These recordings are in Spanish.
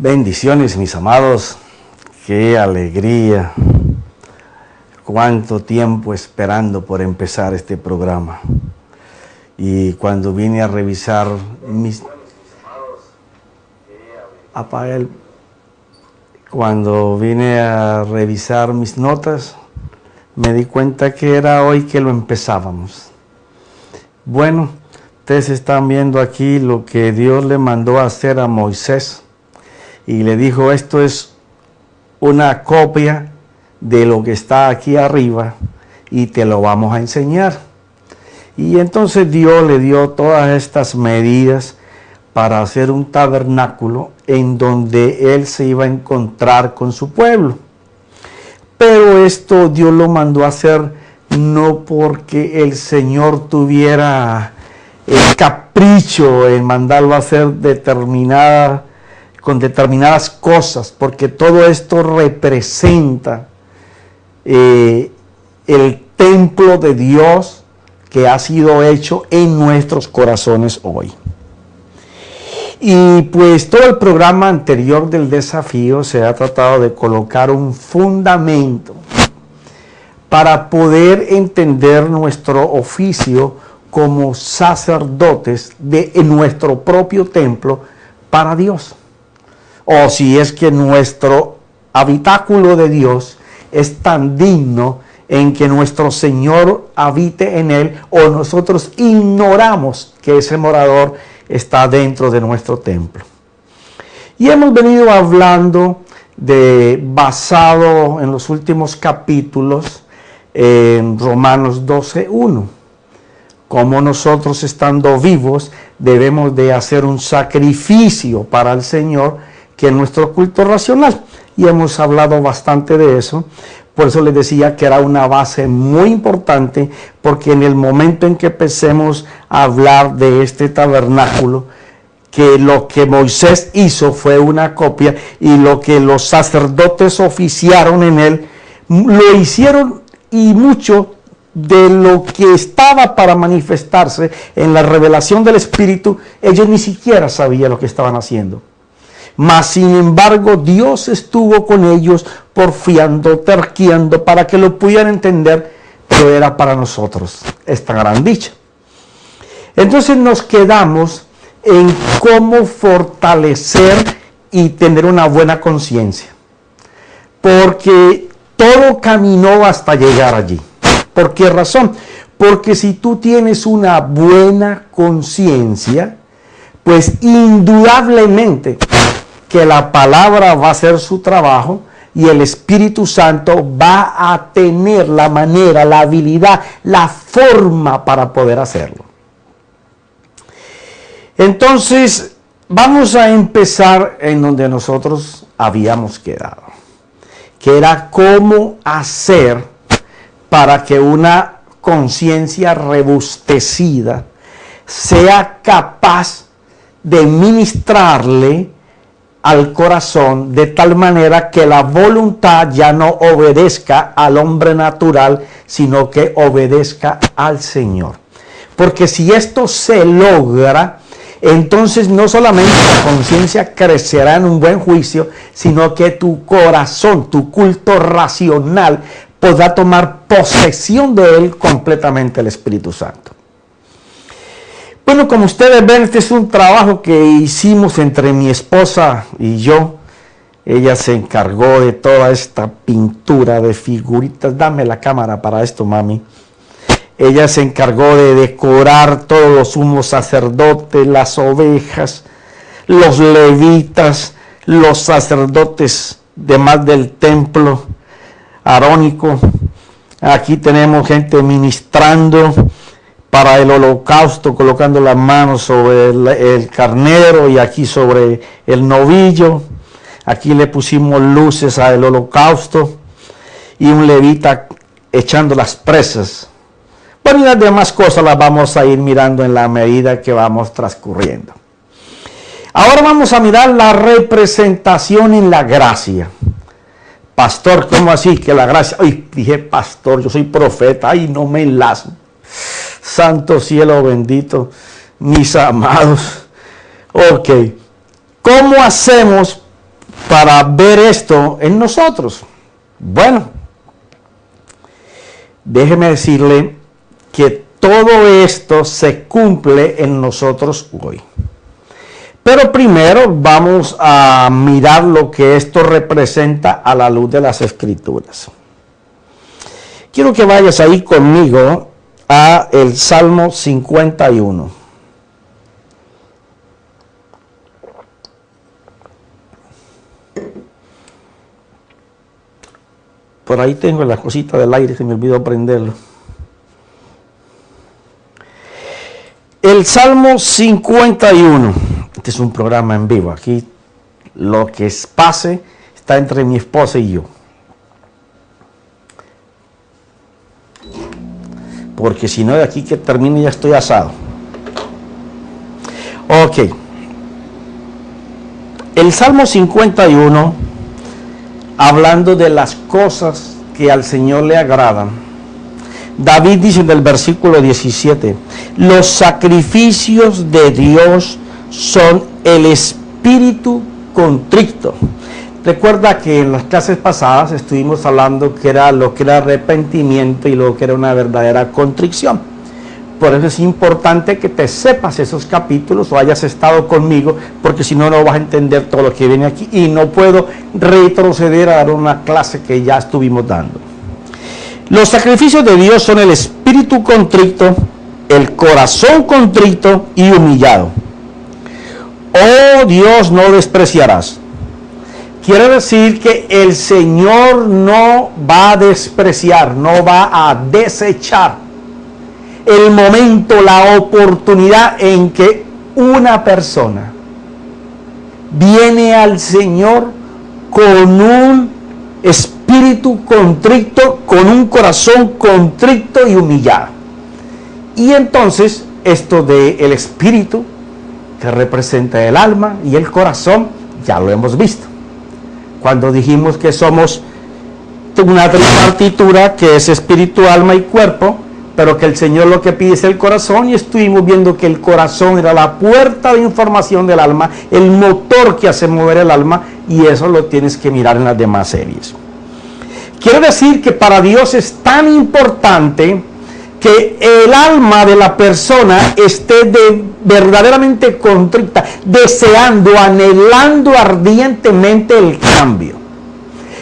Bendiciones, mis amados, qué alegría, cuánto tiempo esperando por empezar este programa. Y cuando vine a revisar mis notas, me di cuenta que era hoy que lo empezábamos. Bueno, ustedes están viendo aquí lo que Dios le mandó a hacer a Moisés. Y le dijo, esto es una copia de lo que está aquí arriba y te lo vamos a enseñar. Y entonces Dios le dio todas estas medidas para hacer un tabernáculo en donde él se iba a encontrar con su pueblo. Pero esto Dios lo mandó a hacer no porque el Señor tuviera el capricho en mandarlo a hacer con determinadas cosas, porque todo esto representa el templo de Dios que ha sido hecho en nuestros corazones hoy. Y pues todo el programa anterior del desafío se ha tratado de colocar un fundamento para poder entender nuestro oficio como sacerdotes en nuestro propio templo para Dios. O si es que nuestro habitáculo de Dios es tan digno en que nuestro Señor habite en él, o nosotros ignoramos que ese morador está dentro de nuestro templo. Y hemos venido hablando basado en los últimos capítulos en Romanos 12:1. Como nosotros, estando vivos, debemos de hacer un sacrificio para el Señor, que es nuestro culto racional. Y hemos hablado bastante de eso. Por eso les decía que era una base muy importante, porque en el momento en que empecemos a hablar de este tabernáculo, que lo que Moisés hizo fue una copia, y lo que los sacerdotes oficiaron en él, lo hicieron, y mucho de lo que estaba para manifestarse en la revelación del Espíritu, ellos ni siquiera sabían lo que estaban haciendo. Mas, sin embargo, Dios estuvo con ellos porfiando, terqueando, para que lo pudieran entender, pero era para nosotros esta gran dicha. Entonces nos quedamos en cómo fortalecer y tener una buena conciencia. Porque todo caminó hasta llegar allí. ¿Por qué razón? Porque si tú tienes una buena conciencia, pues indudablemente que la palabra va a hacer su trabajo y el Espíritu Santo va a tener la manera, la habilidad, la forma para poder hacerlo. Entonces, vamos a empezar en donde nosotros habíamos quedado, que era cómo hacer para que una conciencia rebustecida sea capaz de ministrarle al corazón de tal manera que la voluntad ya no obedezca al hombre natural, sino que obedezca al Señor. Porque si esto se logra, entonces no solamente la conciencia crecerá en un buen juicio, sino que tu corazón, tu culto racional, podrá tomar posesión de él completamente, el Espíritu Santo. Bueno, como ustedes ven, este es un trabajo que hicimos entre mi esposa y yo. Ella se encargó de toda esta pintura de figuritas. Dame la cámara para esto, mami. Ella se encargó de decorar todos los sumos sacerdotes, las ovejas, los levitas, los sacerdotes demás del templo arónico. Aquí tenemos gente ministrando para el holocausto, colocando las manos sobre el carnero y aquí sobre el novillo. Aquí le pusimos luces al holocausto y un levita echando las presas. Bueno, y las demás cosas las vamos a ir mirando en la medida que vamos transcurriendo. Ahora vamos a mirar la representación en la gracia. Pastor, ¿cómo así? Que la gracia... Ay, dije pastor, yo soy profeta. Ay, no me enlazo. Santo cielo bendito, mis amados. Ok, ¿cómo hacemos para ver esto en nosotros? Bueno, déjeme decirle que todo esto se cumple en nosotros hoy. Pero primero vamos a mirar lo que esto representa a la luz de las Escrituras. Quiero que vayas ahí conmigo a el Salmo 51. Por ahí tengo la cosita del aire, se me olvidó prenderlo. El Salmo 51. Este es un programa en vivo. Aquí lo que pase está entre mi esposa y yo. Porque si no, de aquí que termine ya estoy asado. Ok. El Salmo 51, hablando de las cosas que al Señor le agradan. David dice en el versículo 17, los sacrificios de Dios son el espíritu contrito. Recuerda que en las clases pasadas estuvimos hablando que era lo que era arrepentimiento y lo que era una verdadera contrición. Por eso es importante que te sepas esos capítulos o hayas estado conmigo, porque si no, no vas a entender todo lo que viene aquí y no puedo retroceder a dar una clase que ya estuvimos dando. Los sacrificios de Dios son el espíritu contrito, el corazón contrito y humillado. Oh Dios, no despreciarás. Quiere decir que el Señor no va a despreciar, no va a desechar el momento, la oportunidad en que una persona viene al Señor con un espíritu contrito, con un corazón contrito y humillado. Y entonces esto del espíritu, que representa el alma y el corazón, ya lo hemos visto. Cuando dijimos que somos una tripartitura que es espíritu, alma y cuerpo, pero que el Señor lo que pide es el corazón, y estuvimos viendo que el corazón era la puerta de información del alma, el motor que hace mover el alma, y eso lo tienes que mirar en las demás series. Quiere decir que para Dios es tan importante que el alma de la persona esté verdaderamente contrita, deseando, anhelando ardientemente el cambio.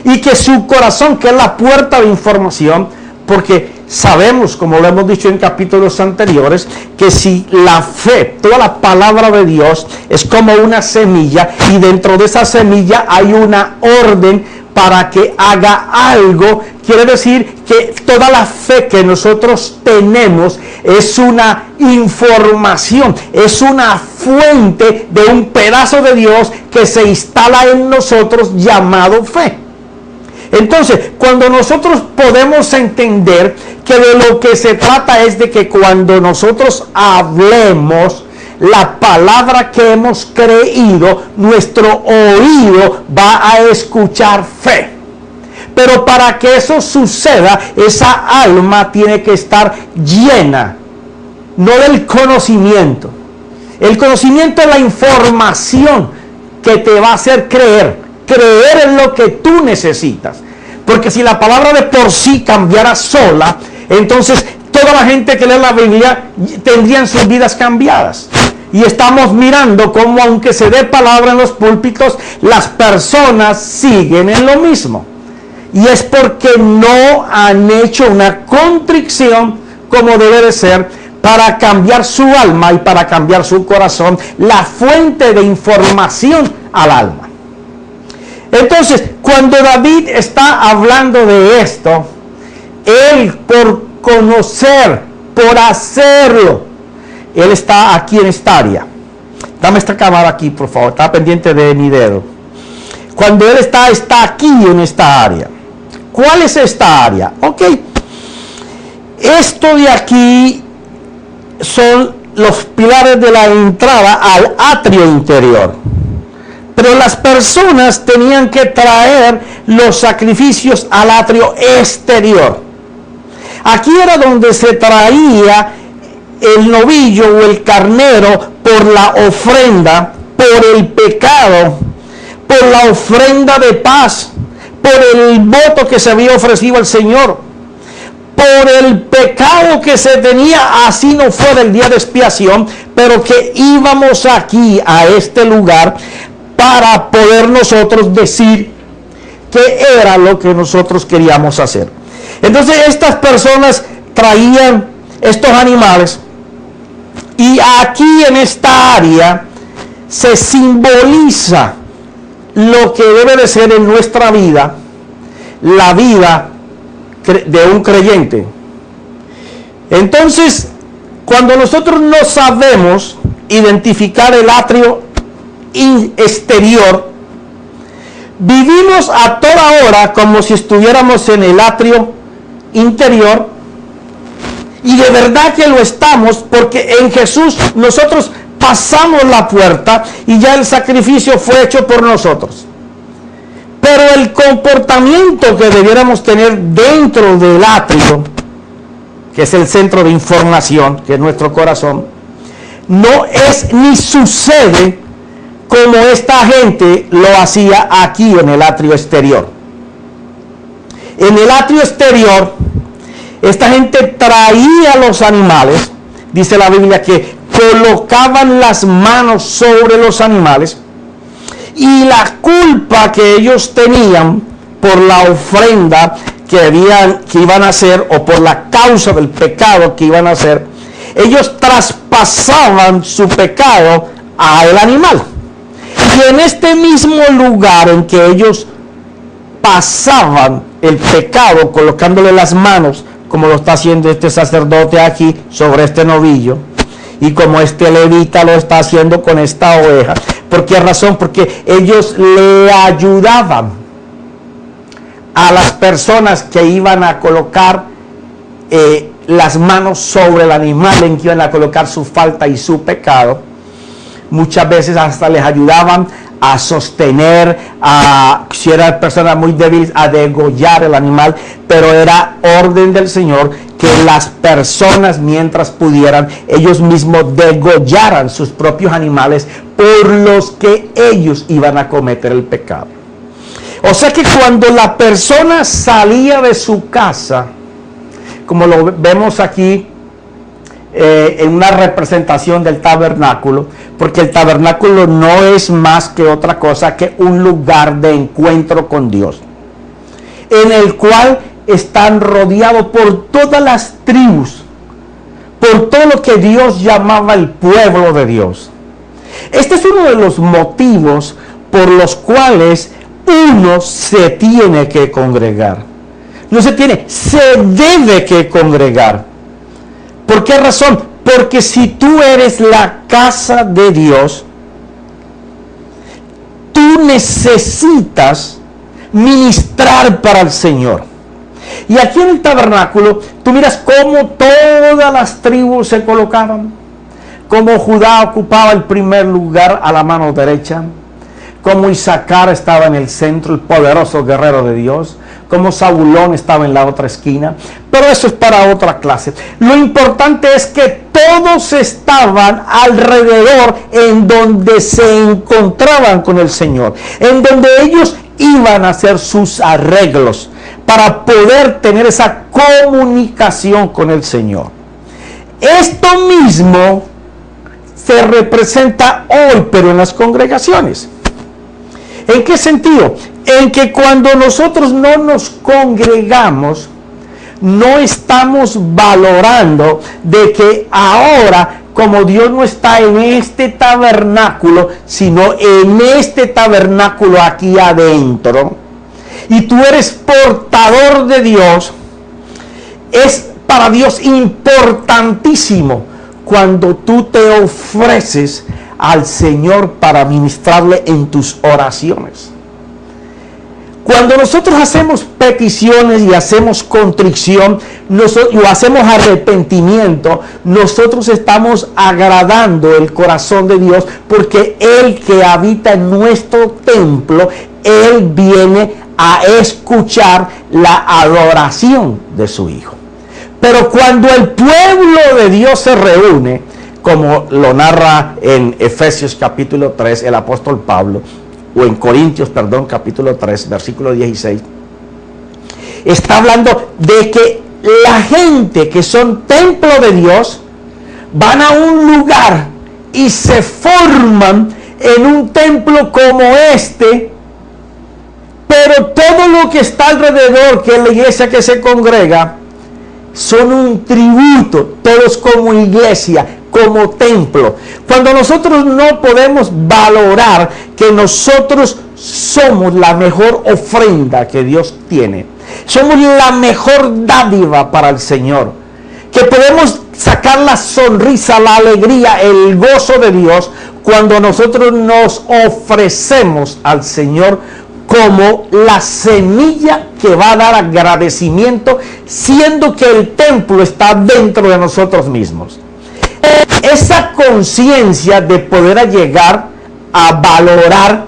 Y que su corazón, que es la puerta de información, porque sabemos, como lo hemos dicho en capítulos anteriores, que si la fe, toda la palabra de Dios, es como una semilla, y dentro de esa semilla hay una orden para que haga algo, quiere decir que toda la fe que nosotros tenemos es una información, es una fuente de un pedazo de Dios que se instala en nosotros llamado fe. Entonces, cuando nosotros podemos entender que de lo que se trata es de que cuando nosotros hablemos la palabra que hemos creído, nuestro oído va a escuchar fe. Pero para que eso suceda, esa alma tiene que estar llena, no del conocimiento. El conocimiento es la información que te va a hacer creer en lo que tú necesitas. Porque si la palabra de por sí cambiara sola, entonces toda la gente que lee la Biblia tendrían sus vidas cambiadas. Y estamos mirando cómo, aunque se dé palabra en los púlpitos, las personas siguen en lo mismo. Y es porque no han hecho una contrición como debe de ser para cambiar su alma y para cambiar su corazón, la fuente de información al alma. Entonces, cuando David está hablando de esto, él por conocer, por hacerlo, él está aquí en esta área. Dame esta cámara aquí, por favor. Está pendiente de mi dedo. Cuando él está aquí en esta área. ¿Cuál es esta área? Ok. Esto de aquí son los pilares de la entrada al atrio interior. Pero las personas tenían que traer los sacrificios al atrio exterior. Aquí era donde se traía el novillo o el carnero por la ofrenda, por el pecado, por la ofrenda de paz, por el voto que se había ofrecido al Señor, por el pecado que se tenía, así no fuera el día de expiación, pero que íbamos aquí a este lugar para poder nosotros decir qué era lo que nosotros queríamos hacer. Entonces estas personas traían estos animales, y aquí en esta área se simboliza lo que debe de ser en nuestra vida, la vida de un creyente. Entonces, cuando nosotros no sabemos identificar el atrio exterior, vivimos a toda hora como si estuviéramos en el atrio interior, y de verdad que lo estamos, porque en Jesús nosotros pasamos la puerta y ya el sacrificio fue hecho por nosotros. Pero el comportamiento que debiéramos tener dentro del atrio, que es el centro de información, que es nuestro corazón, no es ni sucede como esta gente lo hacía aquí en el atrio exterior. En el atrio exterior, esta gente traía los animales, dice la Biblia que colocaban las manos sobre los animales, y la culpa que ellos tenían por la ofrenda que iban a hacer, o por la causa del pecado que iban a hacer, ellos traspasaban su pecado al animal. Y en este mismo lugar en que ellos pasaban el pecado colocándole las manos, como lo está haciendo este sacerdote aquí sobre este novillo, y como este levita lo está haciendo con esta oveja. ¿Por qué razón? Porque ellos le ayudaban a las personas que iban a colocar las manos sobre el animal en que iban a colocar su falta y su pecado. Muchas veces hasta les ayudaban a sostener, si eran personas muy débiles, a degollar el animal, pero era orden del Señor que las personas, mientras pudieran, ellos mismos degollaran sus propios animales por los que ellos iban a cometer el pecado. O sea que cuando la persona salía de su casa, como lo vemos aquí, en una representación del tabernáculo, porque el tabernáculo no es más que otra cosa que un lugar de encuentro con Dios, en el cual están rodeados por todas las tribus, por todo lo que Dios llamaba el pueblo de Dios. Este es uno de los motivos por los cuales uno se tiene que congregar. No se tiene, se debe que congregar. ¿Por qué razón? Porque si tú eres la casa de Dios, tú necesitas ministrar para el Señor. Y aquí en el tabernáculo, tú miras cómo todas las tribus se colocaban, cómo Judá ocupaba el primer lugar a la mano derecha, cómo Isaacar estaba en el centro, el poderoso guerrero de Dios, como Zabulón estaba en la otra esquina, pero eso es para otra clase. Lo importante es que todos estaban alrededor en donde se encontraban con el Señor, en donde ellos iban a hacer sus arreglos para poder tener esa comunicación con el Señor. Esto mismo se representa hoy, pero en las congregaciones. ¿En qué sentido? En que cuando nosotros no nos congregamos, no estamos valorando de que ahora, como Dios no está en este tabernáculo, sino en este tabernáculo aquí adentro, y tú eres portador de Dios, es para Dios importantísimo cuando tú te ofreces al Señor para ministrarle en tus oraciones. Cuando nosotros hacemos peticiones y hacemos contrición, o hacemos arrepentimiento, nosotros estamos agradando el corazón de Dios, porque el que habita en nuestro templo, Él viene a escuchar la adoración de su Hijo. Pero cuando el pueblo de Dios se reúne, como lo narra en Efesios capítulo 3 el apóstol Pablo, o en Corintios, perdón, capítulo 3, versículo 16, está hablando de que la gente que son templo de Dios van a un lugar y se forman en un templo como este, pero todo lo que está alrededor, que es la iglesia que se congrega, son un tributo, todos como iglesia, como templo. Cuando nosotros no podemos valorar que nosotros somos la mejor ofrenda que Dios tiene, somos la mejor dádiva para el Señor, que podemos sacar la sonrisa, la alegría, el gozo de Dios cuando nosotros nos ofrecemos al Señor como la semilla que va a dar agradecimiento, siendo que el templo está dentro de nosotros mismos. Esa conciencia de poder llegar a valorar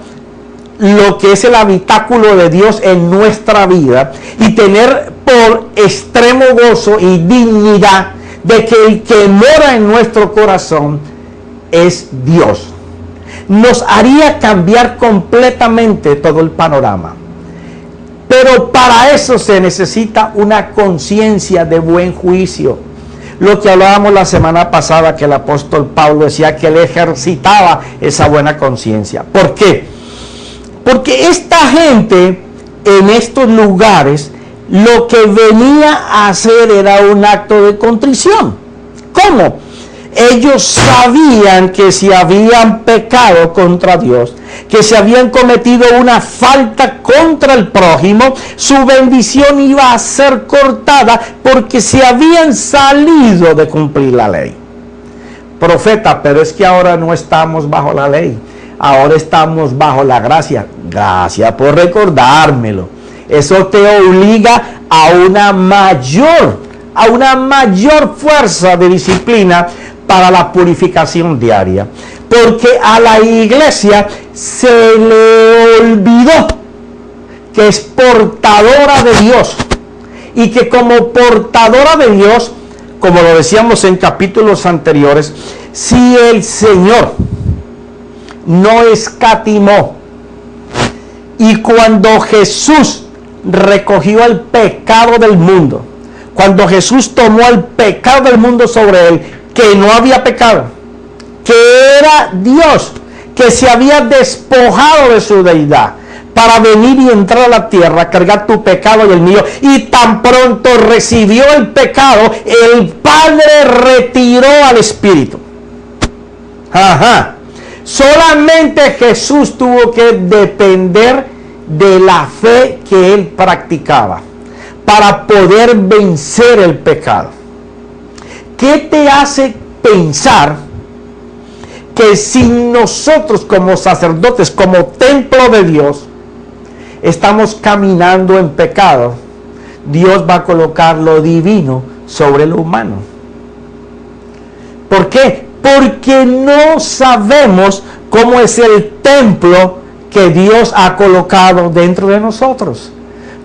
lo que es el habitáculo de Dios en nuestra vida y tener por extremo gozo y dignidad de que el que mora en nuestro corazón es Dios, nos haría cambiar completamente todo el panorama. Pero para eso se necesita una conciencia de buen juicio. Lo que hablábamos la semana pasada, que el apóstol Pablo decía que él ejercitaba esa buena conciencia. ¿Por qué? Porque esta gente en estos lugares lo que venía a hacer era un acto de contrición. ¿Cómo? Ellos sabían que si habían pecado contra Dios, que si habían cometido una falta contra el prójimo, su bendición iba a ser cortada porque se habían salido de cumplir la ley. Profeta, pero es que ahora no estamos bajo la ley, ahora estamos bajo la gracia. Gracias por recordármelo. Eso te obliga a una mayor fuerza de disciplina para la purificación diaria, porque a la iglesia se le olvidó que es portadora de Dios y que como portadora de Dios, como lo decíamos en capítulos anteriores, si el Señor no escatimó y cuando Jesús recogió el pecado del mundo, cuando Jesús tomó el pecado del mundo sobre él, que no había pecado, que era Dios, que se había despojado de su deidad para venir y entrar a la tierra, cargar tu pecado y el mío, y tan pronto recibió el pecado, el Padre retiró al Espíritu. Solamente Jesús tuvo que depender de la fe que él practicaba para poder vencer el pecado. ¿Qué te hace pensar que si nosotros como sacerdotes, como templo de Dios, estamos caminando en pecado, Dios va a colocar lo divino sobre lo humano? ¿Por qué? Porque no sabemos cómo es el templo que Dios ha colocado dentro de nosotros.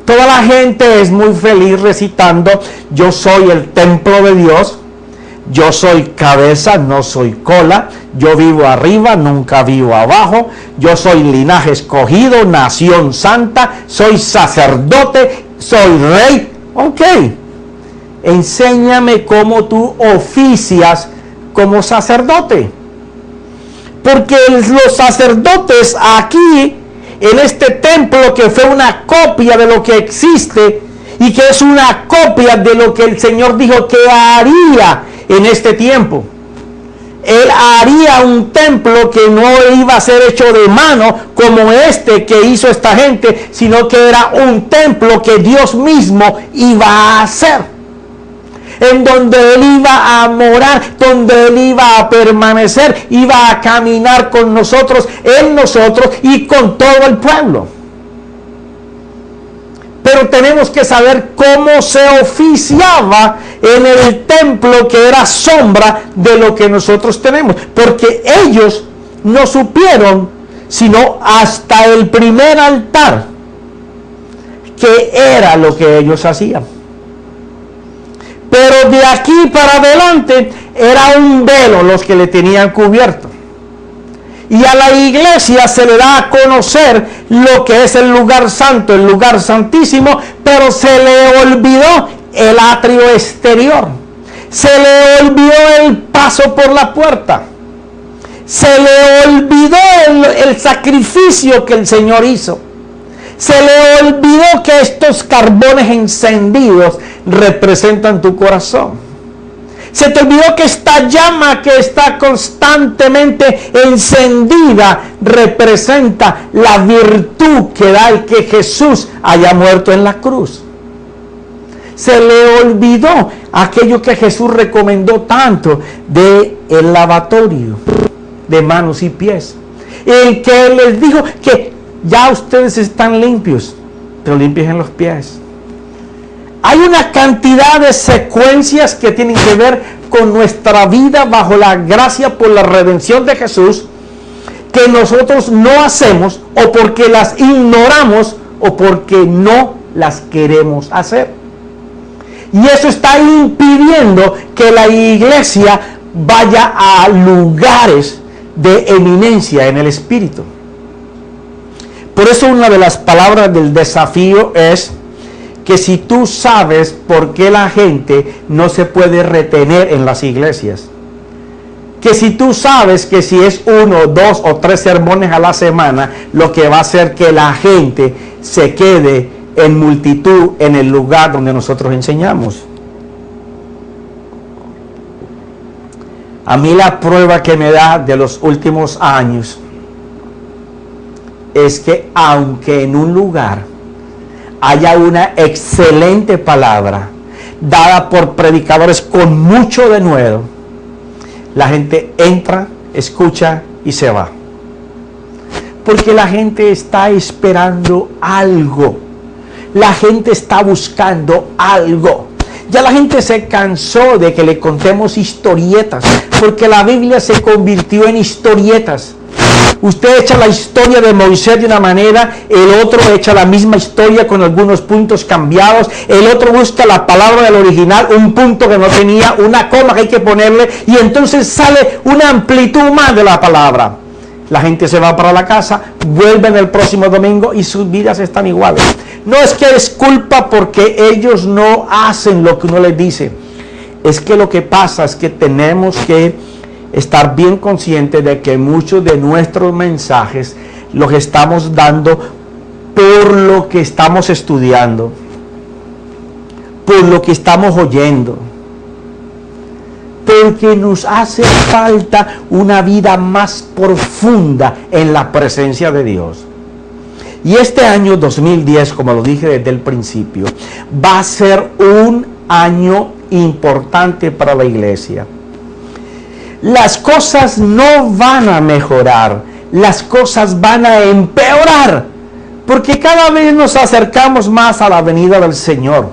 Toda la gente es muy feliz recitando: yo soy el templo de Dios, yo soy cabeza, no soy cola, yo vivo arriba, nunca vivo abajo, yo soy linaje escogido, nación santa, soy sacerdote, soy rey. Ok, enséñame cómo tú oficias como sacerdote. Porque los sacerdotes aquí, en este templo que fue una copia de lo que existe y que es una copia de lo que el Señor dijo que haría en este tiempo. Él haría un templo que no iba a ser hecho de mano como este que hizo esta gente, sino que era un templo que Dios mismo iba a hacer, en donde Él iba a morar, donde Él iba a permanecer, iba a caminar con nosotros, en nosotros y con todo el pueblo. Pero tenemos que saber cómo se oficiaba en el templo que era sombra de lo que nosotros tenemos, porque ellos no supieron sino hasta el primer altar que era lo que ellos hacían. Pero de aquí para adelante era un velo los que le tenían cubierto. Y a la iglesia se le da a conocer lo que es el lugar santo, el lugar santísimo, pero se le olvidó el atrio exterior. Se le olvidó el paso por la puerta. Se le olvidó el sacrificio que el Señor hizo. Se le olvidó que estos carbones encendidos representan tu corazón. Se te olvidó que esta llama que está constantemente encendida representa la virtud que da el que Jesús haya muerto en la cruz. Se le olvidó aquello que Jesús recomendó tanto de el lavatorio de manos y pies. El que les dijo que ya ustedes están limpios, pero limpien los pies. Hay una cantidad de secuencias que tienen que ver con nuestra vida bajo la gracia por la redención de Jesús, que nosotros no hacemos, o porque las ignoramos, o porque no las queremos hacer. Y eso está impidiendo que la iglesia vaya a lugares de eminencia en el Espíritu. Por eso una de las palabras del desafío es que si tú sabes por qué la gente no se puede retener en las iglesias, que si tú sabes que si es 1, 2 o 3 sermones a la semana, lo que va a hacer que la gente se quede en multitud en el lugar donde nosotros enseñamos. A mí la prueba que me da de los últimos años es que aunque en un lugar haya una excelente palabra dada por predicadores con mucho denuedo, la gente entra, escucha y se va. Porque la gente está esperando algo. La gente está buscando algo. Ya la gente se cansó de que le contemos historietas, porque la Biblia se convirtió en historietas. Usted echa la historia de Moisés de una manera, el otro echa la misma historia con algunos puntos cambiados, el otro busca la palabra del original, un punto que no tenía, una coma que hay que ponerle, y entonces sale una amplitud más de la palabra. La gente se va para la casa, vuelven el próximo domingo y sus vidas están iguales. No es que es culpa porque ellos no hacen lo que uno les dice. Es que lo que pasa es que tenemos que estar bien conscientes de que muchos de nuestros mensajes los estamos dando por lo que estamos estudiando, por lo que estamos oyendo, porque nos hace falta una vida más profunda en la presencia de Dios. Y este año 2010, como lo dije desde el principio, va a ser un año importante para la iglesia. Las cosas no van a mejorar, las cosas van a empeorar, porque cada vez nos acercamos más a la venida del Señor.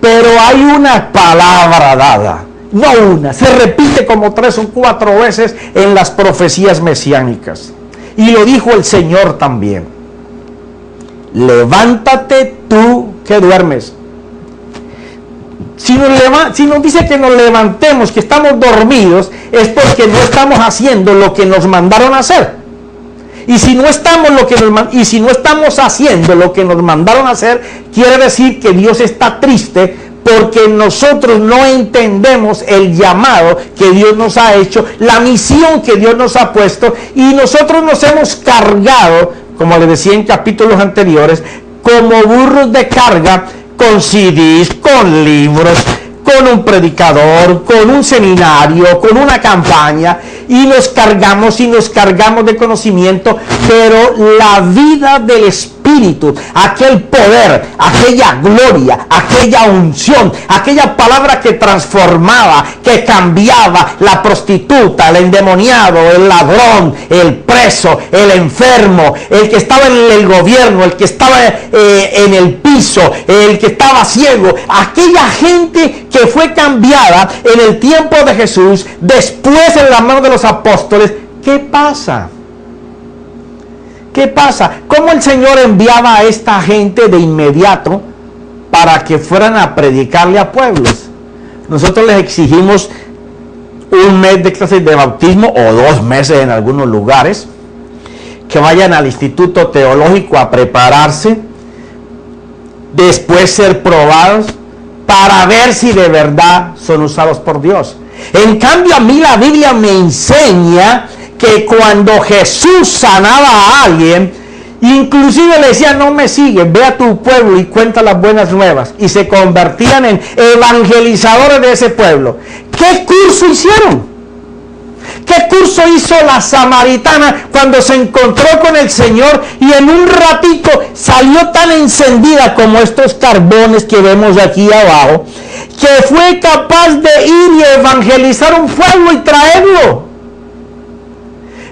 Pero hay una palabra dada, no una, se repite como 3 o 4 veces en las profecías mesiánicas. Y lo dijo el Señor también. Levántate tú que duermes. Si nos dice que nos levantemos, que estamos dormidos, es porque no estamos haciendo lo que nos mandaron a hacer. Y si no estamos haciendo lo que nos mandaron a hacer, quiere decir que Dios está triste porque nosotros no entendemos el llamado que Dios nos ha hecho, la misión que Dios nos ha puesto, y nosotros nos hemos cargado, como les decía en capítulos anteriores, como burros de carga, con CDs, con libros, con un predicador, con un seminario, con una campaña, y nos cargamos de conocimiento, pero la vida del Espíritu, aquel poder, aquella gloria, aquella unción, aquella palabra que transformaba, que cambiaba, la prostituta, el endemoniado, el ladrón, el preso, el enfermo, el que estaba en el gobierno, el que estaba en el piso, el que estaba ciego, aquella gente que fue cambiada en el tiempo de Jesús, después en la mano de los apóstoles. ¿Qué pasa? ¿Qué pasa? ¿Cómo el Señor enviaba a esta gente de inmediato para que fueran a predicarle a pueblos? Nosotros les exigimos un mes de clases de bautismo o 2 meses en algunos lugares, que vayan al instituto teológico a prepararse, después ser probados para ver si de verdad son usados por Dios. En cambio, a mí la Biblia me enseña que cuando Jesús sanaba a alguien, inclusive le decía: no me sigues, ve a tu pueblo y cuenta las buenas nuevas, y se convertían en evangelizadores de ese pueblo. ¿Qué curso hicieron? ¿Qué curso hizo la samaritana cuando se encontró con el Señor y en un ratito salió tan encendida como estos carbones que vemos aquí abajo, que fue capaz de ir y evangelizar un pueblo y traerlo?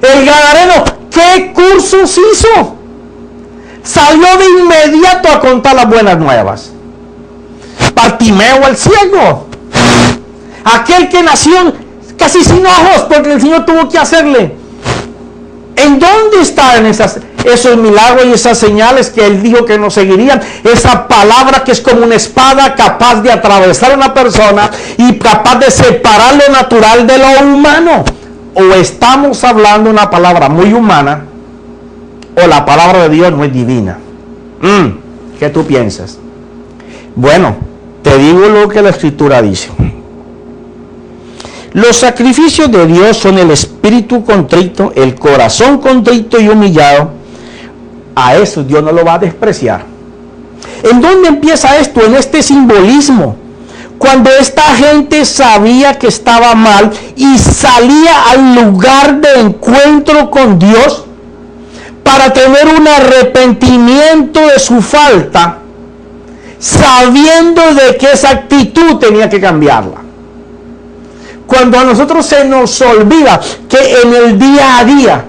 El gadareno, ¿qué cursos hizo? Salió de inmediato a contar las buenas nuevas. Bartimeo el ciego, aquel que nació casi sin ojos porque el Señor tuvo que hacerle. ¿En dónde están esos milagros y esas señales que Él dijo que nos seguirían? Esa palabra que es como una espada, capaz de atravesar a una persona y capaz de separar lo natural de lo humano. O estamos hablando una palabra muy humana, o la palabra de Dios no es divina. ¿Qué tú piensas? Bueno, te digo lo que la Escritura dice. Los sacrificios de Dios son el espíritu contrito, el corazón contrito y humillado. A eso Dios no lo va a despreciar. ¿En dónde empieza esto? En este simbolismo. Cuando esta gente sabía que estaba mal y salía al lugar de encuentro con Dios para tener un arrepentimiento de su falta, sabiendo de que esa actitud tenía que cambiarla. Cuando a nosotros se nos olvida que en el día a día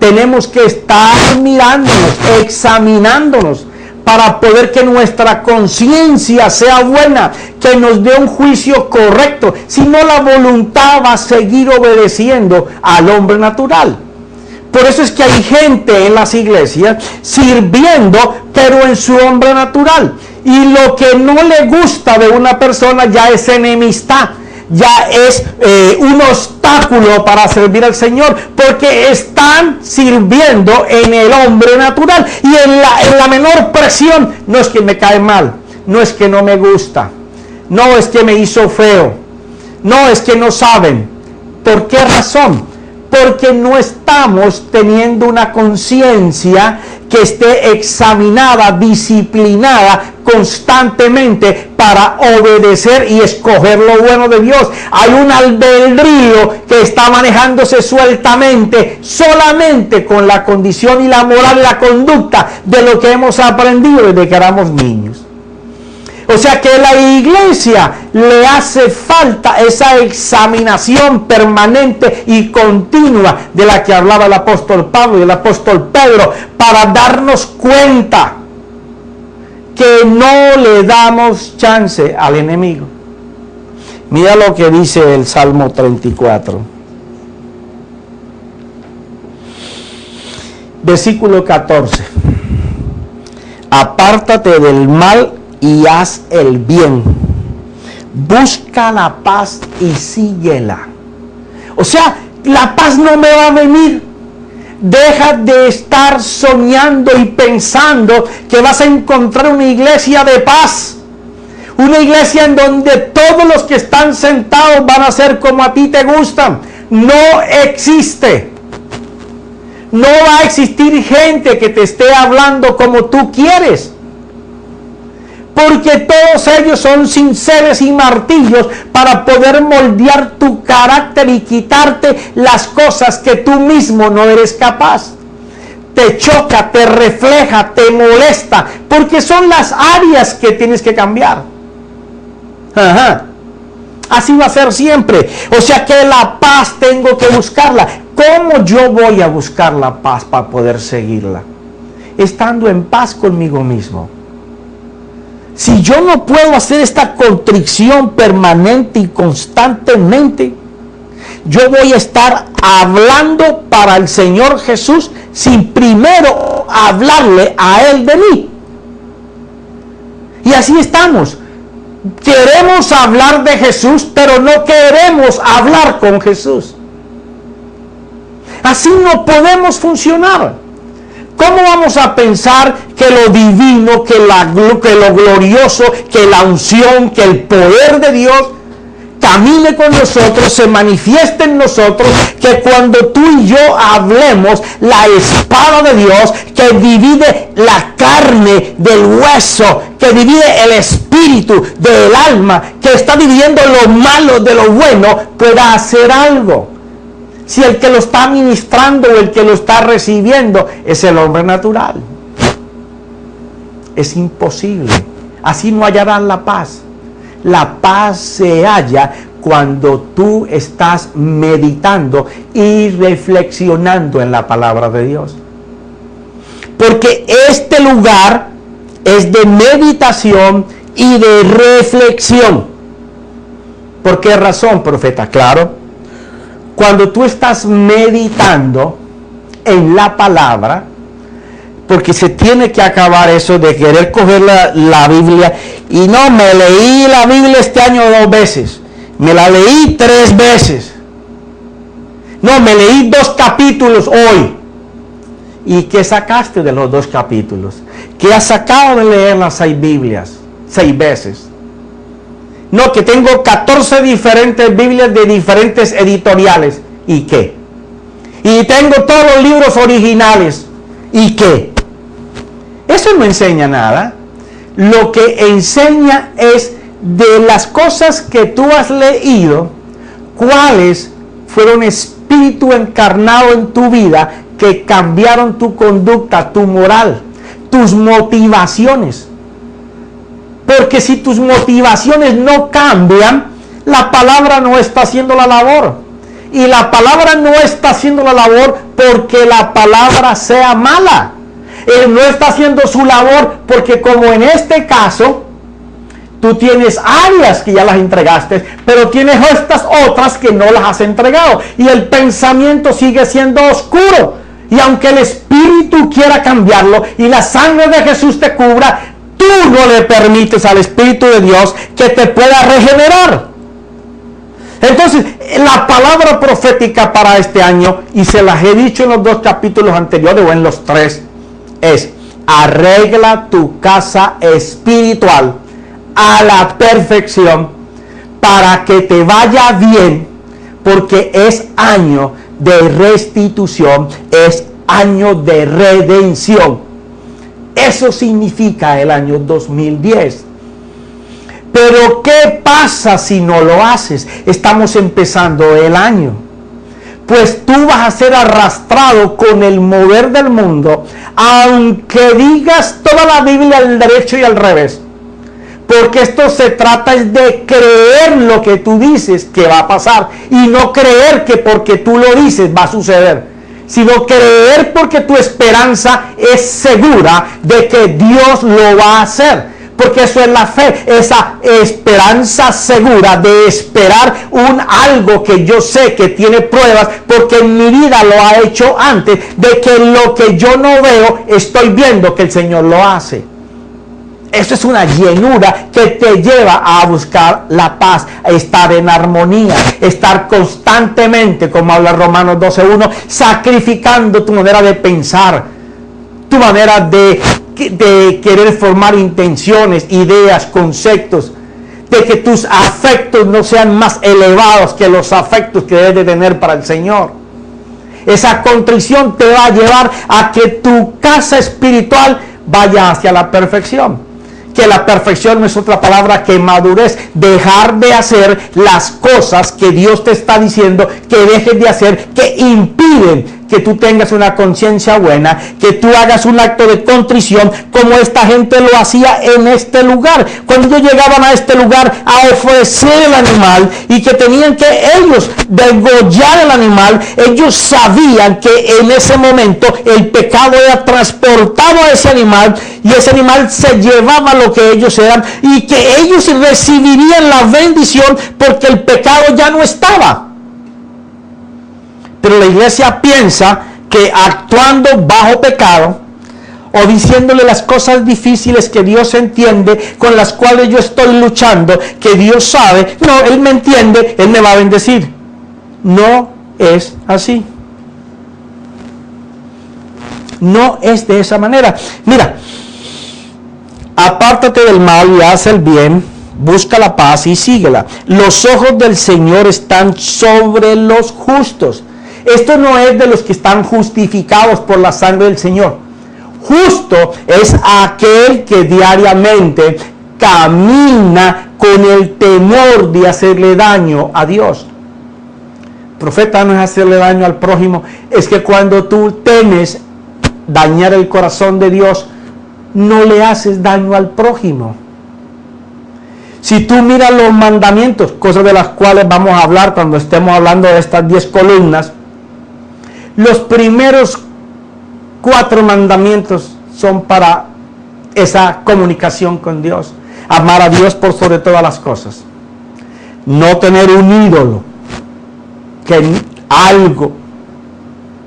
tenemos que estar mirándonos, examinándonos, para poder que nuestra conciencia sea buena, que nos dé un juicio correcto. Si no, la voluntad va a seguir obedeciendo al hombre natural. Por eso es que hay gente en las iglesias sirviendo, pero en su hombre natural. Y lo que no le gusta de una persona ya es enemistad. Ya es un obstáculo para servir al Señor, porque están sirviendo en el hombre natural y en la menor presión. No es que me cae mal, no es que no me gusta, no es que me hizo feo, no es que no saben. ¿Por qué razón? Porque no estamos teniendo una conciencia que esté examinada, disciplinada constantemente para obedecer y escoger lo bueno de Dios. Hay un albedrío que está manejándose sueltamente, solamente con la condición y la moral y la conducta de lo que hemos aprendido desde que éramos niños. O sea que a la iglesia le hace falta esa examinación permanente y continua de la que hablaba el apóstol Pablo y el apóstol Pedro, para darnos cuenta que no le damos chance al enemigo. Mira lo que dice el Salmo 34. Versículo 14. Apártate del mal y haz el bien. Busca la paz y síguela. O sea, la paz no me va a venir. Deja de estar soñando y pensando que vas a encontrar una iglesia de paz. Una iglesia en donde todos los que están sentados van a ser como a ti te gustan. No existe. No va a existir gente que te esté hablando como tú quieres. Porque todos ellos son cinceles y martillos para poder moldear tu carácter y quitarte las cosas que tú mismo no eres capaz. Te choca, te refleja, te molesta, porque son las áreas que tienes que cambiar. Así va a ser siempre. O sea que la paz tengo que buscarla. ¿Cómo yo voy a buscar la paz para poder seguirla? Estando en paz conmigo mismo. Si yo no puedo hacer esta contrición permanente y constantemente, yo voy a estar hablando para el Señor Jesús sin primero hablarle a Él de mí. Y así estamos. queremos hablar de Jesús, pero no queremos hablar con Jesús. Así no podemos funcionar. ¿Cómo vamos a pensar que lo divino, que lo glorioso, que la unción, que el poder de Dios camine con nosotros, se manifieste en nosotros, que cuando tú y yo hablemos la espada de Dios, que divide la carne del hueso, que divide el espíritu del alma, que está dividiendo lo malo de lo bueno, pueda hacer algo? Si el que lo está ministrando o el que lo está recibiendo es el hombre natural, es imposible. Así no hallarán la paz. La paz se halla cuando tú estás meditando y reflexionando en la palabra de Dios. Porque este lugar es de meditación y de reflexión. ¿Por qué razón, profeta? Claro, cuando tú estás meditando en la palabra, porque se tiene que acabar eso de querer coger la Biblia y no, me leí la Biblia este año 2 veces, me la leí 3 veces, no, me leí 2 capítulos hoy. ¿Y qué sacaste de los 2 capítulos? ¿Qué has sacado de leer las 6 Biblias 6 veces? No, que tengo 14 diferentes Biblias de diferentes editoriales. ¿Y qué? Y tengo todos los libros originales. ¿Y qué? Eso no enseña nada. Lo que enseña es de las cosas que tú has leído, cuáles fueron espíritu encarnado en tu vida que cambiaron tu conducta, tu moral, tus motivaciones. Porque si tus motivaciones no cambian, la palabra no está haciendo la labor. Y la palabra no está haciendo la labor porque la palabra sea mala. Él no está haciendo su labor porque, como en este caso, tú tienes áreas que ya las entregaste, pero tienes estas otras que no las has entregado. Y el pensamiento sigue siendo oscuro. Y aunque el Espíritu quiera cambiarlo y la sangre de Jesús te cubra, tú no le permites al Espíritu de Dios que te pueda regenerar. Entonces, la palabra profética para este año, y se las he dicho en los 2 capítulos anteriores o en los 3, es: arregla tu casa espiritual a la perfección para que te vaya bien, porque es año de restitución, es año de redención. Eso significa el año 2010. Pero ¿qué pasa si no lo haces? Estamos empezando el año. Pues tú vas a ser arrastrado con el mover del mundo, aunque digas toda la Biblia al derecho y al revés. Porque esto se trata es de creer lo que tú dices que va a pasar, y no creer que porque tú lo dices va a suceder, sino creer porque tu esperanza es segura de que Dios lo va a hacer. Porque eso es la fe, esa esperanza segura de esperar algo que yo sé que tiene pruebas, porque en mi vida lo ha hecho antes, de que lo que yo no veo, estoy viendo que el Señor lo hace. Eso es una llenura que te lleva a buscar la paz, a estar en armonía, estar constantemente, como habla Romanos 12:1, sacrificando tu manera de pensar, tu manera de querer formar intenciones, ideas, conceptos, de que tus afectos no sean más elevados que los afectos que debes de tener para el Señor. Esa contrición te va a llevar a que tu casa espiritual vaya hacia la perfección. Que la perfección no es otra palabra que madurez, dejar de hacer las cosas que Dios te está diciendo que dejes de hacer, que impiden que tú tengas una conciencia buena, que tú hagas un acto de contrición como esta gente lo hacía en este lugar. Cuando ellos llegaban a este lugar a ofrecer el animal y que tenían que ellos degollar el animal, ellos sabían que en ese momento el pecado era transportado a ese animal y ese animal se llevaba lo que ellos eran y que ellos recibirían la bendición porque el pecado ya no estaba. Pero la iglesia piensa que actuando bajo pecado o diciéndole las cosas difíciles que Dios entiende, con las cuales yo estoy luchando, que Dios sabe, no, Él me entiende, Él me va a bendecir. No es así. No es de esa manera. Mira, apártate del mal y haz el bien, busca la paz y síguela. Los ojos del Señor están sobre los justos. Esto no es de los que están justificados por la sangre del Señor. Justo es aquel que diariamente camina con el temor de hacerle daño a Dios. Profeta, no es hacerle daño al prójimo, es que cuando tú temes dañar el corazón de Dios, no le haces daño al prójimo. Si tú miras los mandamientos, cosas de las cuales vamos a hablar cuando estemos hablando de estas 10 columnas, los primeros 4 mandamientos son para esa comunicación con Dios. Amar a Dios por sobre todas las cosas. No tener un ídolo, que algo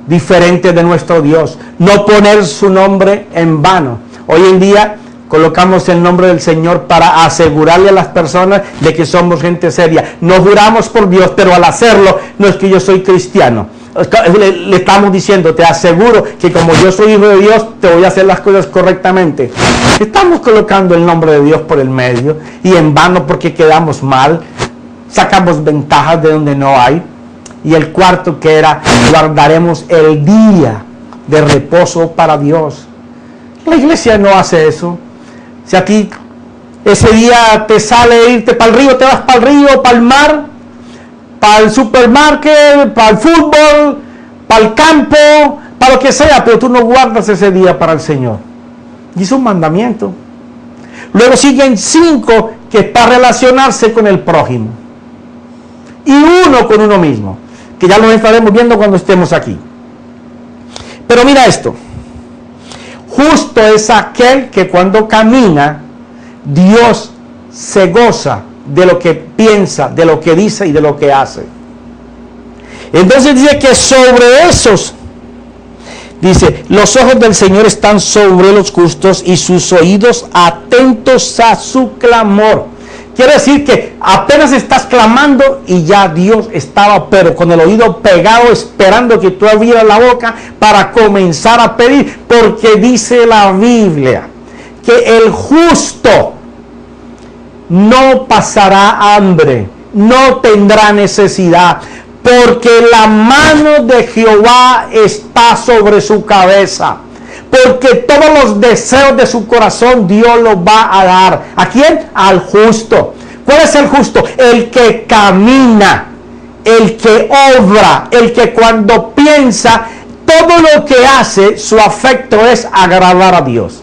diferente de nuestro Dios. No poner su nombre en vano. Hoy en día colocamos el nombre del Señor para asegurarle a las personas de que somos gente seria. No juramos por Dios, pero al hacerlo no es que yo soy cristiano. Le estamos diciendo, te aseguro que como yo soy hijo de Dios, te voy a hacer las cosas correctamente. Estamos colocando el nombre de Dios por el medio y en vano porque quedamos mal, sacamos ventajas de donde no hay. Y el cuarto, que era, guardaremos el día de reposo para Dios. La iglesia no hace eso. Si a ti ese día te sale irte para el río, te vas para el río, para el mar, para el supermarket, para el fútbol, para el campo, para lo que sea, pero tú no guardas ese día para el Señor. Y es un mandamiento. Luego siguen 5 que es para relacionarse con el prójimo. Y 1 con uno mismo, que ya lo estaremos viendo cuando estemos aquí. Pero mira esto. Justo es aquel que cuando camina, Dios se goza de lo que piensa, de lo que dice y de lo que hace. Entonces dice que sobre esos, dice, los ojos del Señor están sobre los justos y sus oídos atentos a su clamor. Quiere decir que apenas estás clamando y ya Dios estaba, pero con el oído pegado, esperando que tú abrieras la boca para comenzar a pedir. Porque dice la Biblia que el justo no pasará hambre, no tendrá necesidad, porque la mano de Jehová está sobre su cabeza. Porque todos los deseos de su corazón Dios los va a dar. ¿A quién? Al justo. ¿Cuál es el justo? El que camina, el que obra, el que cuando piensa, todo lo que hace, su afecto es agradar a Dios.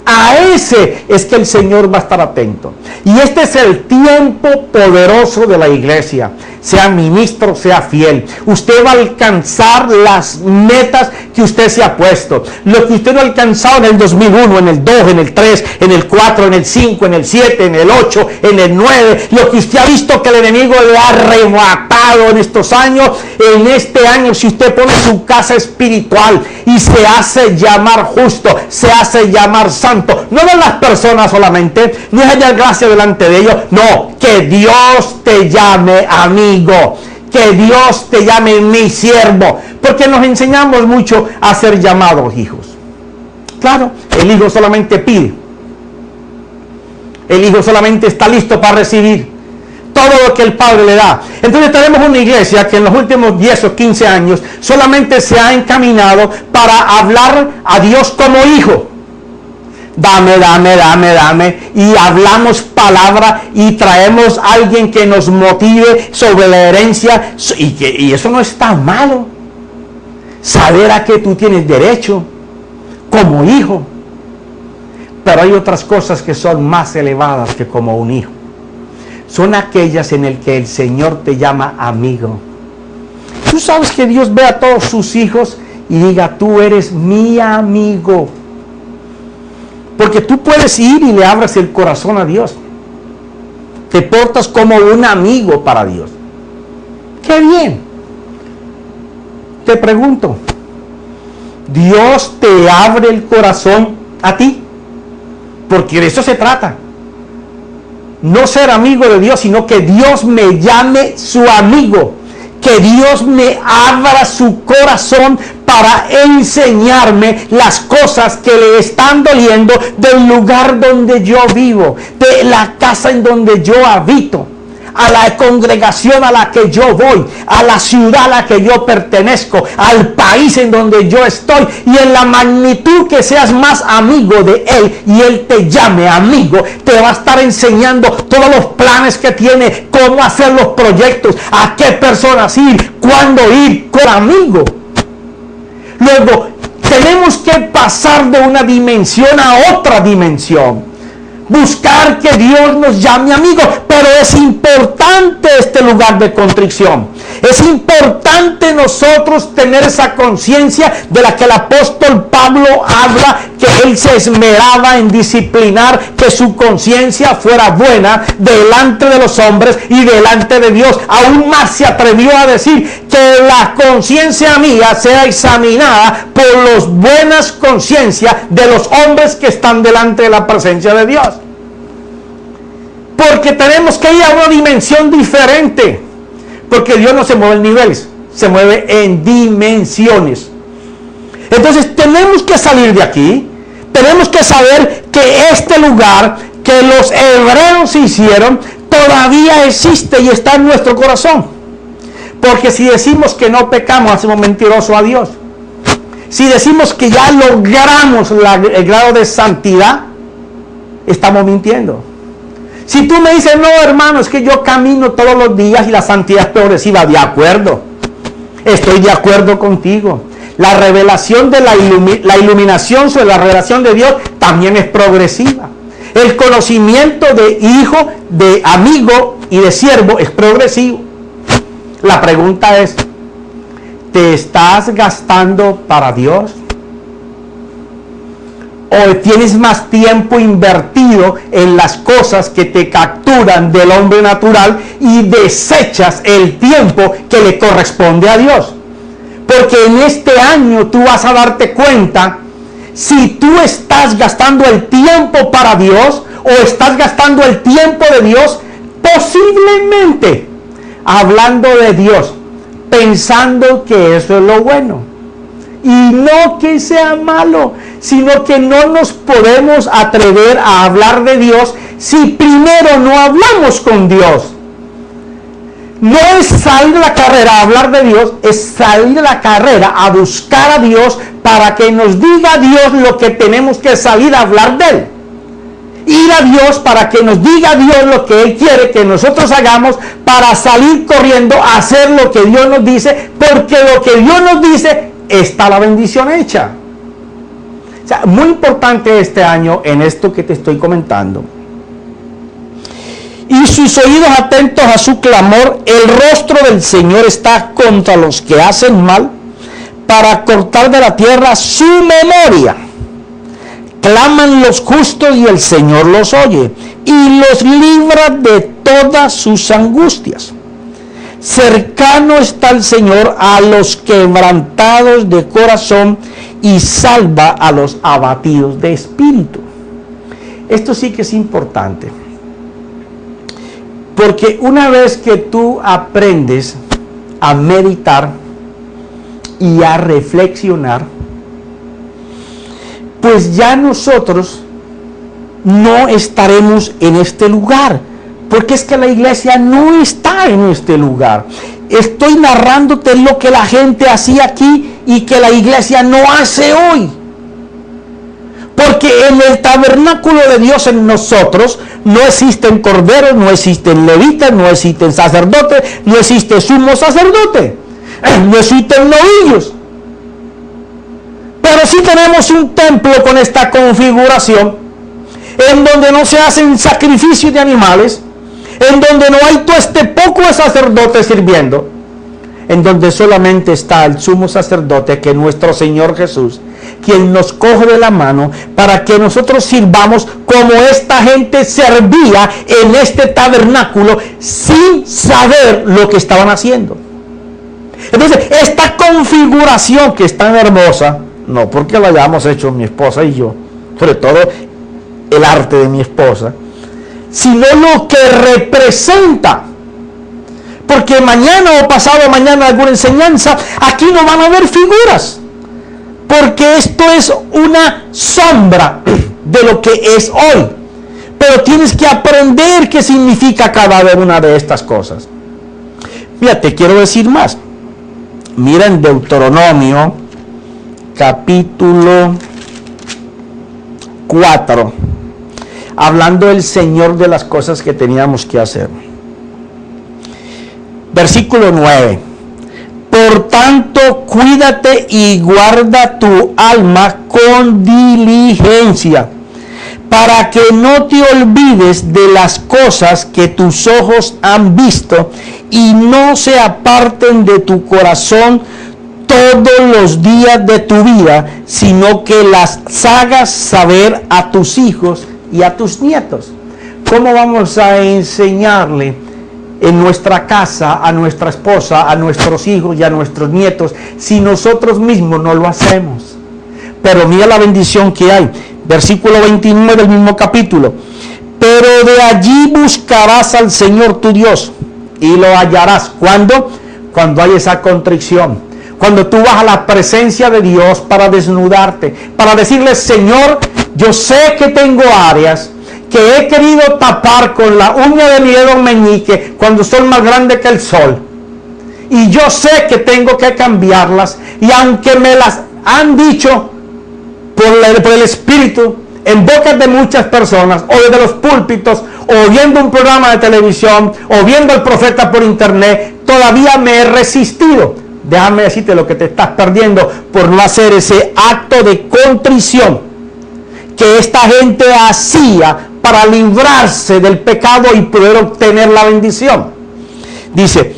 A ese es que el Señor va a estar atento. Y este es el tiempo poderoso de la iglesia. Sea ministro, sea fiel. Usted va a alcanzar las metas que usted se ha puesto. Lo que usted no ha alcanzado en el 2001, en el 2, en el 3, en el 4, en el 5, en el 7, en el 8, en el 9. Lo que usted ha visto que el enemigo le ha arrebatado en estos años. En este año, si usted pone su casa espiritual y se hace llamar justo, se hace llamar santo. No de las personas solamente, no es hallar gracia delante de ellos. No, que Dios te llame amigo, que Dios te llame mi siervo, porque nos enseñamos mucho a ser llamados hijos. Claro, el hijo solamente pide, el hijo solamente está listo para recibir todo lo que el padre le da. Entonces tenemos una iglesia que en los últimos 10 o 15 años solamente se ha encaminado para hablar a Dios como hijo. Dame, dame, dame, dame, y hablamos palabra y traemos a alguien que nos motive sobre la herencia, y eso no está malo. Saber a qué tú tienes derecho como hijo, pero hay otras cosas que son más elevadas que como un hijo. Son aquellas en las que el Señor te llama amigo. Tú sabes que Dios ve a todos sus hijos y diga, tú eres mi amigo. Porque tú puedes ir y le abres el corazón a Dios. Te portas como un amigo para Dios. ¡Qué bien! Te pregunto, Dios te abre el corazón a ti, porque de eso se trata. No ser amigo de Dios, sino que Dios me llame su amigo, que Dios me abra su corazón para enseñarme las cosas que le están doliendo del lugar donde yo vivo, de la casa en donde yo habito, a la congregación a la que yo voy, a la ciudad a la que yo pertenezco, al país en donde yo estoy, y en la magnitud que seas más amigo de Él y Él te llame amigo, te va a estar enseñando todos los planes que tiene, cómo hacer los proyectos, a qué personas ir, cuándo ir con amigo. Luego, tenemos que pasar de una dimensión a otra dimensión. Buscar que Dios nos llame amigo, pero es importante este lugar de contrición. Es importante nosotros tener esa conciencia de la que el apóstol Pablo habla, que él se esmeraba en disciplinar que su conciencia fuera buena delante de los hombres y delante de Dios. Aún más se atrevió a decir que la conciencia mía sea examinada por las buenas conciencias de los hombres que están delante de la presencia de Dios. Porque tenemos que ir a una dimensión diferente. Porque Dios no se mueve en niveles, se mueve en dimensiones. Entonces tenemos que salir de aquí. Tenemos que saber que este lugar que los hebreos hicieron todavía existe y está en nuestro corazón. Porque si decimos que no pecamos, hacemos mentiroso a Dios. Si decimos que ya logramos el grado de santidad, estamos mintiendo. Si tú me dices, no hermano, es que yo camino todos los días y la santidad es progresiva, de acuerdo, estoy de acuerdo contigo. La revelación de la iluminación sobre la revelación de Dios también es progresiva. El conocimiento de hijo, de amigo y de siervo es progresivo. La pregunta es, ¿te estás gastando para Dios? ¿O tienes más tiempo invertido en las cosas que te capturan del hombre natural y desechas el tiempo que le corresponde a Dios? Porque en este año tú vas a darte cuenta si tú estás gastando el tiempo para Dios o estás gastando el tiempo de Dios, posiblemente hablando de Dios, pensando que eso es lo bueno. Y no que sea malo, sino que no nos podemos atrever a hablar de Dios si primero no hablamos con Dios. No es salir de la carrera a hablar de Dios, es salir de la carrera a buscar a Dios para que nos diga Dios lo que tenemos que salir a hablar de Él. Ir a Dios para que nos diga Dios lo que Él quiere que nosotros hagamos, para salir corriendo a hacer lo que Dios nos dice, porque lo que Dios nos dice está la bendición hecha. O sea, muy importante este año en esto que te estoy comentando. Y sus oídos atentos a su clamor, el rostro del Señor está contra los que hacen mal, para cortar de la tierra su memoria. Claman los justos y el Señor los oye, y los libra de todas sus angustias. Cercano está el Señor a los quebrantados de corazón y salva a los abatidos de espíritu. Esto sí que es importante. Porque una vez que tú aprendes a meditar y a reflexionar, pues ya nosotros no estaremos en este lugar. Porque es que la iglesia no está en este lugar. Estoy narrándote lo que la gente hacía aquí y que la iglesia no hace hoy. Porque en el tabernáculo de Dios en nosotros no existen corderos, no existen levitas, no existen sacerdotes, no existe sumo sacerdote, no existen novillos. Pero sí tenemos un templo con esta configuración en donde no se hacen sacrificios de animales, en donde no hay todo este poco de sacerdotes sirviendo, en donde solamente está el sumo sacerdote, que es nuestro Señor Jesús, quien nos coge de la mano para que nosotros sirvamos como esta gente servía en este tabernáculo sin saber lo que estaban haciendo. Entonces, esta configuración que es tan hermosa, no porque lo hayamos hecho mi esposa y yo, sobre todo el arte de mi esposa, sino lo que representa. Porque mañana o pasado mañana alguna enseñanza, aquí no van a haber figuras, porque esto es una sombra de lo que es hoy. Pero tienes que aprender qué significa cada una de estas cosas. Mira, te quiero decir más. Mira en Deuteronomio capítulo 4, hablando el Señor de las cosas que teníamos que hacer. Versículo 9. Por tanto, cuídate y guarda tu alma con diligencia, para que no te olvides de las cosas que tus ojos han visto y no se aparten de tu corazón todos los días de tu vida, sino que las hagas saber a tus hijos y a tus nietos. ¿Cómo vamos a enseñarle en nuestra casa a nuestra esposa, a nuestros hijos y a nuestros nietos si nosotros mismos no lo hacemos? Pero mira la bendición que hay. Versículo 29 del mismo capítulo. Pero de allí buscarás al Señor tu Dios y lo hallarás. ¿Cuándo? Cuando hay esa contrición. Cuando tú vas a la presencia de Dios para desnudarte, para decirle: Señor, yo sé que tengo áreas que he querido tapar con la uña de mi dedo meñique cuando son más grandes que el sol. Y yo sé que tengo que cambiarlas. Y aunque me las han dicho por el Espíritu en bocas de muchas personas, o desde los púlpitos, o viendo un programa de televisión, o viendo al profeta por internet, todavía me he resistido. Déjame decirte lo que te estás perdiendo por no hacer ese acto de contrición que esta gente hacía para librarse del pecado y poder obtener la bendición. Dice: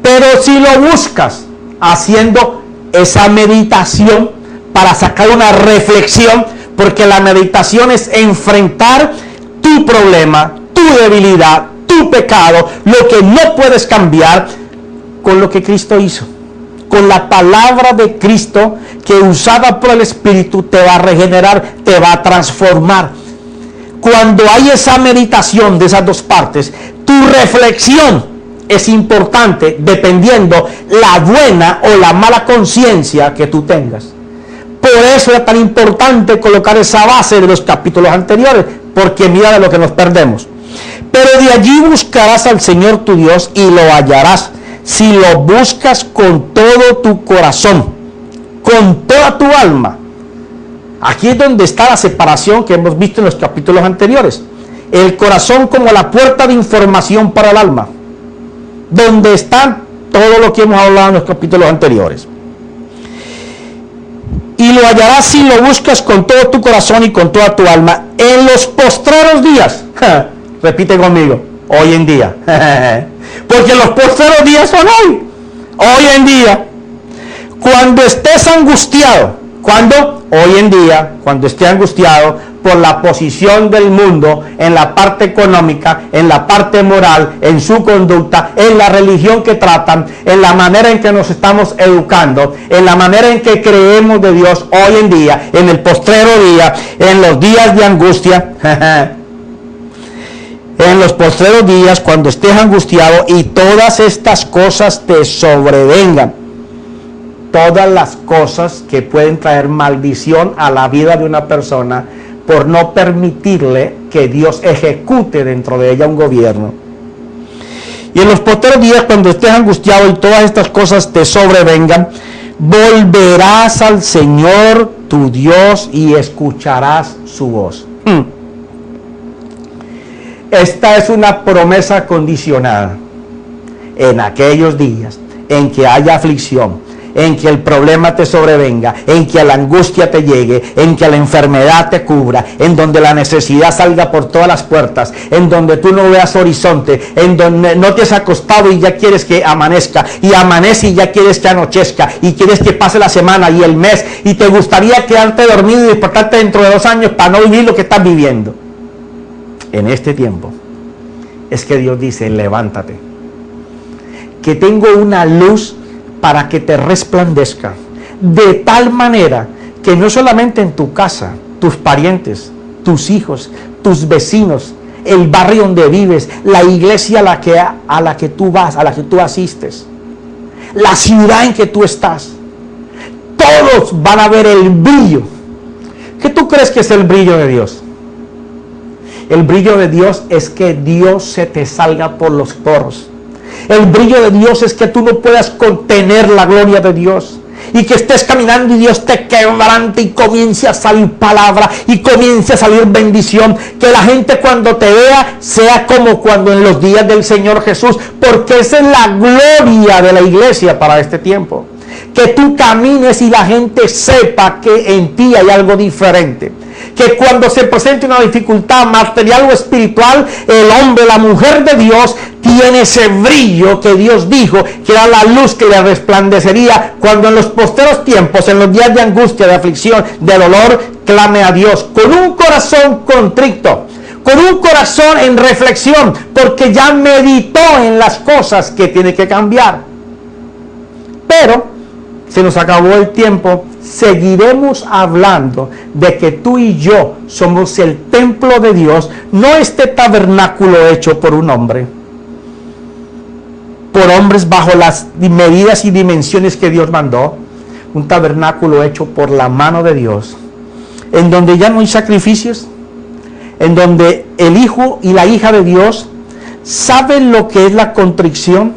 pero si lo buscas haciendo esa meditación para sacar una reflexión, porque la meditación es enfrentar tu problema, tu debilidad, tu pecado, lo que no puedes cambiar, con lo que Cristo hizo, con la palabra de Cristo que usada por el Espíritu te va a regenerar, te va a transformar. Cuando hay esa meditación de esas dos partes, tu reflexión es importante dependiendo la buena o la mala conciencia que tú tengas. Por eso es tan importante colocar esa base de los capítulos anteriores, porque mira de lo que nos perdemos. Pero de allí buscarás al Señor tu Dios y lo hallarás, si lo buscas con todo tu corazón, con toda tu alma. Aquí es donde está la separación que hemos visto en los capítulos anteriores. El corazón como la puerta de información para el alma, donde está todo lo que hemos hablado en los capítulos anteriores. Y lo hallarás si lo buscas con todo tu corazón y con toda tu alma en los postreros días. Repite conmigo: hoy en día. Porque los postreros días son hoy. Hoy en día. Cuando estés angustiado. ¿Cuándo? Hoy en día, cuando esté angustiado por la posición del mundo en la parte económica, en la parte moral, en su conducta, en la religión que tratan, en la manera en que nos estamos educando, en la manera en que creemos de Dios hoy en día, en el postrero día, en los días de angustia, en los postreros días, cuando estés angustiado y todas estas cosas te sobrevengan. Todas las cosas que pueden traer maldición a la vida de una persona por no permitirle que Dios ejecute dentro de ella un gobierno. Y en los postreros días, cuando estés angustiado y todas estas cosas te sobrevengan, volverás al Señor tu Dios y escucharás su voz. Esta es una promesa condicionada. En aquellos días en que haya aflicción, en que el problema te sobrevenga, en que la angustia te llegue, en que la enfermedad te cubra, en donde la necesidad salga por todas las puertas, en donde tú no veas horizonte, en donde no te has acostado y ya quieres que amanezca, y amanece y ya quieres que anochezca, y quieres que pase la semana y el mes, y te gustaría quedarte dormido y despertarte dentro de 2 años para no vivir lo que estás viviendo. En este tiempo es que Dios dice: levántate, que tengo una luz para que te resplandezca, de tal manera que no solamente en tu casa, tus parientes, tus hijos, tus vecinos, el barrio donde vives, la iglesia a la que tú vas, a la que tú asistes, la ciudad en que tú estás, todos van a ver el brillo. ¿Qué tú crees que es el brillo de Dios? El brillo de Dios es que Dios se te salga por los poros. El brillo de Dios es que tú no puedas contener la gloria de Dios. Y que estés caminando y Dios te quebrante y comience a salir palabra y comience a salir bendición. Que la gente cuando te vea sea como cuando en los días del Señor Jesús. Porque esa es la gloria de la iglesia para este tiempo. Que tú camines y la gente sepa que en ti hay algo diferente. Que cuando se presente una dificultad material o espiritual, el hombre, la mujer de Dios tiene ese brillo que Dios dijo que era la luz que le resplandecería cuando en los posteros tiempos, en los días de angustia, de aflicción, de dolor, clame a Dios con un corazón contrito, con un corazón en reflexión, porque ya meditó en las cosas que tiene que cambiar. Pero se nos acabó el tiempo. Seguiremos hablando de que tú y yo somos el templo de Dios, no este tabernáculo hecho por un hombre, por hombres bajo las medidas y dimensiones que Dios mandó, un tabernáculo hecho por la mano de Dios, en donde ya no hay sacrificios, en donde el hijo y la hija de Dios saben lo que es la contrición,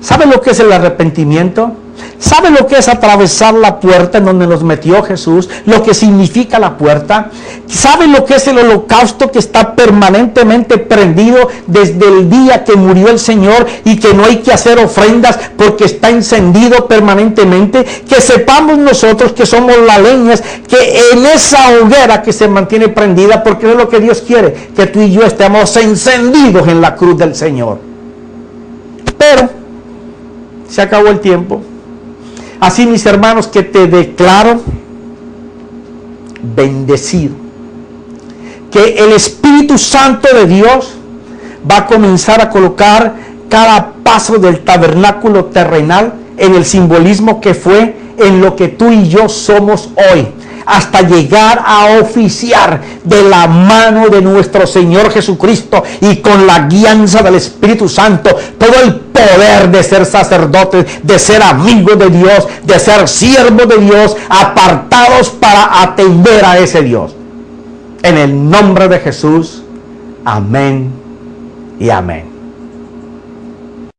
saben lo que es el arrepentimiento, ¿sabe lo que es atravesar la puerta en donde nos metió Jesús? Lo que significa la puerta. ¿Sabe lo que es el holocausto que está permanentemente prendido desde el día que murió el Señor y que no hay que hacer ofrendas porque está encendido permanentemente? Que sepamos nosotros que somos las leñas, que en esa hoguera que se mantiene prendida, porque es lo que Dios quiere, que tú y yo estemos encendidos en la cruz del Señor. Pero se acabó el tiempo. Así, mis hermanos, que te declaro bendecido. Que el Espíritu Santo de Dios va a comenzar a colocar cada paso del tabernáculo terrenal en el simbolismo que fue en lo que tú y yo somos hoy, hasta llegar a oficiar de la mano de nuestro Señor Jesucristo y con la guianza del Espíritu Santo, todo el poder de ser sacerdotes, de ser amigos de Dios, de ser siervos de Dios, apartados para atender a ese Dios. En el nombre de Jesús, amén y amén.